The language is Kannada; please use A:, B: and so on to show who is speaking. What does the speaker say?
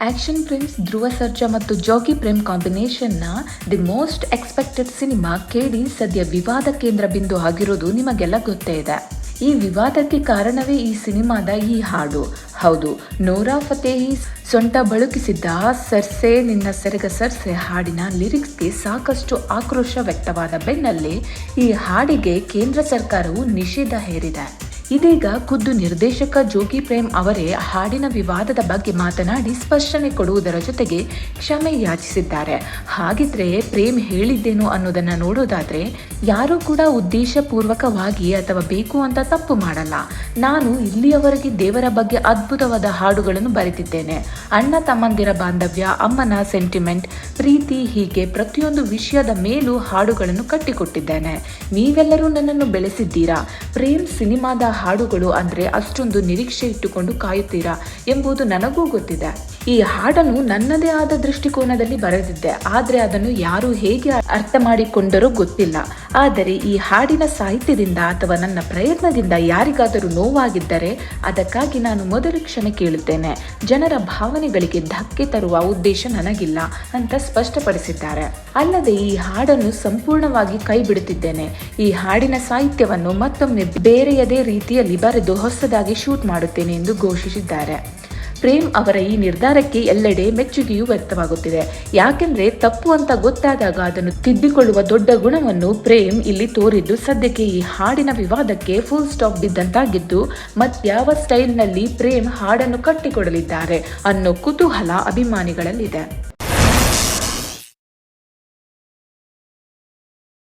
A: ಆಕ್ಷನ್ ಪ್ರಿನ್ಸ್ ಧ್ರುವ ಸರ್ಜಾ ಮತ್ತು ಜಾಕಿ ಪ್ರೇಮ್ ಕಾಂಬಿನೇಷನ್ನ the most expected cinema KD ಸದ್ಯ ವಿವಾದ ಕೇಂದ್ರ ಬಿಂದು ಆಗಿರೋದು ನಿಮಗೆಲ್ಲ ಗೊತ್ತೇ ಇದೆ. ಈ ವಿವಾದಕ್ಕೆ ಕಾರಣವೇ ಈ ಸಿನಿಮಾದ ಈ ಹಾಡು. ಹೌದು, ನೋರಾ ಫತೇಹಿ ಸೊಂಟ ಬಳುಕಿಸಿದ್ದ ಸರ್ಸೆ ನಿನ್ನ ಸೆರಗ ಸರ್ಸೆ ಹಾಡಿನ ಲಿರಿಕ್ಸ್ಗೆ ಸಾಕಷ್ಟು ಆಕ್ರೋಶ ವ್ಯಕ್ತವಾದ ಬೆನ್ನಲ್ಲೇ ಈ ಹಾಡಿಗೆ ಕೇಂದ್ರ ಸರ್ಕಾರವು ನಿಷೇಧ ಹೇರಿದೆ. ಇದೀಗ ಖುದ್ದು ನಿರ್ದೇಶಕ ಜಾಕಿ ಪ್ರೇಮ್ ಅವರೇ ಹಾಡಿನ ವಿವಾದದ ಬಗ್ಗೆ ಮಾತನಾಡಿ ಸ್ಪಷ್ಟನೆ ಕೊಡುವುದರ ಜೊತೆಗೆ ಕ್ಷಮೆ ಯಾಚಿಸಿದ್ದಾರೆ. ಹಾಗಿದ್ರೆ ಪ್ರೇಮ್ ಹೇಳಿದ್ದೇನು ಅನ್ನೋದನ್ನ ನೋಡೋದಾದ್ರೆ, ಯಾರೂ ಕೂಡ ಉದ್ದೇಶಪೂರ್ವಕವಾಗಿ ಅಥವಾ ಬೇಕು ಅಂತ ತಪ್ಪು ಮಾಡಲ್ಲ. ನಾನು ಇಲ್ಲಿಯವರೆಗೆ ದೇವರ ಬಗ್ಗೆ ಅದ್ಭುತವಾದ ಹಾಡುಗಳನ್ನು ಬರೆದಿದ್ದೇನೆ. ಅಣ್ಣ ತಮ್ಮಂದಿರ ಬಾಂಧವ್ಯ, ಅಮ್ಮನ ಸೆಂಟಿಮೆಂಟ್, ಪ್ರೀತಿ, ಹೀಗೆ ಪ್ರತಿಯೊಂದು ವಿಷಯದ ಮೇಲೂ ಹಾಡುಗಳನ್ನು ಕಟ್ಟಿಕೊಟ್ಟಿದ್ದೇನೆ. ನೀವೆಲ್ಲರೂ ನನ್ನನ್ನು ಬೆಳೆಸಿದ್ದೀರಾ. ಪ್ರೇಮ್ ಸಿನಿಮಾದ ಹಾಡುಗಳು ಅಂದ್ರೆ ಅಷ್ಟೊಂದು ನಿರೀಕ್ಷೆ ಇಟ್ಟುಕೊಂಡು ಕಾಯುತ್ತೀರಾ ಎಂಬುದು ನನಗೂ ಗೊತ್ತಿದೆ. ಈ ಹಾಡನ್ನು ನನ್ನದೇ ಆದ ದೃಷ್ಟಿಕೋನದಲ್ಲಿ ಬರೆದಿದ್ದೆ, ಆದರೆ ಅದನ್ನು ಯಾರು ಹೇಗೆ ಅರ್ಥ ಮಾಡಿಕೊಂಡರೂ ಗೊತ್ತಿಲ್ಲ. ಆದರೆ ಈ ಹಾಡಿನ ಸಾಹಿತ್ಯದಿಂದ ಅಥವಾ ನನ್ನ ಪ್ರಯತ್ನದಿಂದ ಯಾರಿಗಾದರೂ ನೋವಾಗಿದ್ದರೆ ಅದಕ್ಕಾಗಿ ನಾನು ಮೊದಲು ಕ್ಷಮೆ ಕೇಳುತ್ತೇನೆ. ಜನರ ಭಾವನೆಗಳಿಗೆ ಧಕ್ಕೆ ತರುವ ಉದ್ದೇಶ ನನಗಿಲ್ಲ ಅಂತ ಸ್ಪಷ್ಟಪಡಿಸಿದ್ದಾರೆ. ಅಲ್ಲದೆ ಈ ಹಾಡನ್ನು ಸಂಪೂರ್ಣವಾಗಿ ಕೈ ಬಿಡುತ್ತಿದ್ದೇನೆ. ಈ ಹಾಡಿನ ಸಾಹಿತ್ಯವನ್ನು ಮತ್ತೊಮ್ಮೆ ಬೇರೆಯದೇ ರೀತಿಯಲ್ಲಿ ಬರೆದು ಹೊಸದಾಗಿ ಶೂಟ್ ಮಾಡುತ್ತೇನೆ ಎಂದು ಘೋಷಿಸಿದ್ದಾರೆ. ಪ್ರೇಮ್ ಅವರ ಈ ನಿರ್ಧಾರಕ್ಕೆ ಎಲ್ಲೆಡೆ ಮೆಚ್ಚುಗೆಯೂ ವ್ಯಕ್ತವಾಗುತ್ತಿದೆ. ಯಾಕೆಂದ್ರೆ ತಪ್ಪು ಅಂತ ಗೊತ್ತಾದಾಗ ಅದನ್ನು ತಿದ್ದಿಕೊಳ್ಳುವ ದೊಡ್ಡ ಗುಣವನ್ನು ಪ್ರೇಮ್ ಇಲ್ಲಿ ತೋರಿದ್ದು ಸದ್ಯಕ್ಕೆ ಈ ಹಾಡಿನ ವಿವಾದಕ್ಕೆ ಫುಲ್ ಸ್ಟಾಪ್ ಬಿದ್ದಂತಾಗಿದ್ದು, ಮತ್ಯಾವ ಸ್ಟೈಲ್ನಲ್ಲಿ ಪ್ರೇಮ್ ಹಾಡನ್ನು ಕಟ್ಟಿಕೊಡಲಿದ್ದಾರೆ ಅನ್ನೋ ಕುತೂಹಲ ಅಭಿಮಾನಿಗಳಲ್ಲಿದೆ.